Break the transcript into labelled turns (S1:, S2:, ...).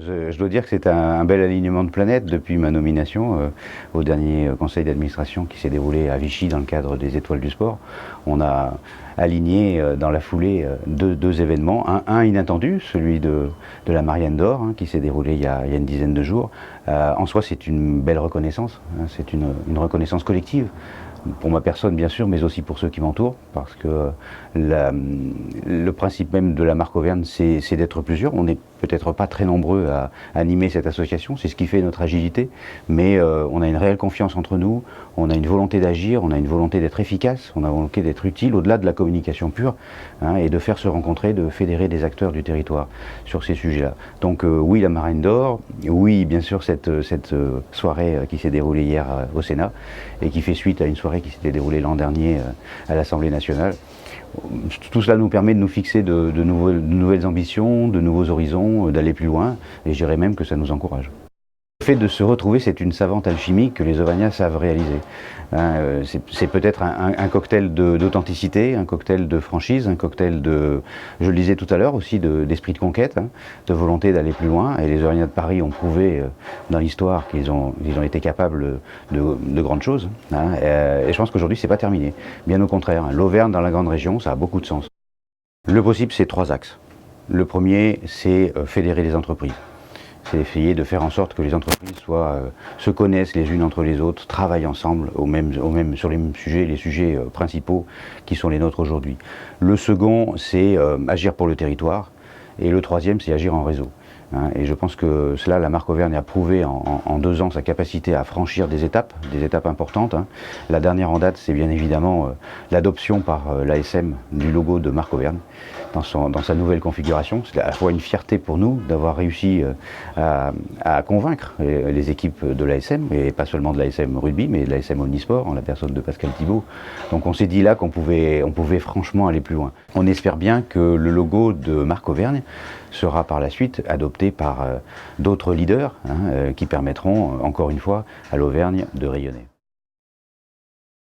S1: Je dois dire que c'est un bel alignement de planètes depuis ma nomination au dernier conseil d'administration qui s'est déroulé à Vichy dans le cadre des Étoiles du Sport. On a aligné dans la foulée deux événements, un inattendu, celui de la Marianne d'Or qui s'est déroulé il y a une dizaine de jours. En soi, c'est une belle reconnaissance, c'est une reconnaissance collective. Pour ma personne bien sûr, mais aussi pour ceux qui m'entourent, parce que le principe même de la marque Auvergne, c'est d'être plusieurs. On n'est peut-être pas très nombreux à animer cette association, c'est ce qui fait notre agilité, mais on a une réelle confiance entre nous, on a une volonté d'agir, on a une volonté d'être efficace, on a une volonté d'être utile, au-delà de la communication pure, et de faire se rencontrer, de fédérer des acteurs du territoire sur ces sujets-là. Donc oui, la Marianne d'Or, oui, bien sûr, cette soirée qui s'est déroulée hier au Sénat, et qui fait suite à une soirée qui s'était déroulée l'an dernier à l'Assemblée nationale. Tout cela nous permet de nous fixer de nouvelles ambitions, de nouveaux horizons, d'aller plus loin, et je dirais même que ça nous encourage. Le fait de se retrouver, c'est une savante alchimie que les Auvergnats savent réaliser. C'est peut-être un cocktail d'authenticité, un cocktail de franchise, un cocktail de, je le disais tout à l'heure aussi, d'esprit de conquête, de volonté d'aller plus loin. Et les Auvergnats de Paris ont prouvé dans l'histoire qu'ils ont été capables de grandes choses. Et je pense qu'aujourd'hui, c'est pas terminé. Bien au contraire, l'Auvergne dans la grande région, ça a beaucoup de sens. Le possible, c'est 3 axes. Le premier, c'est fédérer les entreprises. C'est essayer de faire en sorte que les entreprises se connaissent les unes entre les autres, travaillent ensemble sur les mêmes sujets, les sujets principaux qui sont les nôtres aujourd'hui. Le second, c'est agir pour le territoire. Et le troisième, c'est agir en réseau. Et je pense que cela, la marque Auvergne a prouvé en 2 ans sa capacité à franchir des étapes importantes. La dernière en date, c'est bien évidemment l'adoption par l'ASM du logo de marque Auvergne dans sa nouvelle configuration. C'est à la fois une fierté pour nous d'avoir réussi à convaincre les équipes de l'ASM, et pas seulement de l'ASM Rugby, mais de l'ASM Omnisport, en la personne de Pascal Thibault. Donc on s'est dit là qu'on pouvait franchement aller plus loin. On espère bien que le logo de marque Auvergne sera par la suite adopté par d'autres leaders qui permettront, encore une fois, à l'Auvergne de rayonner.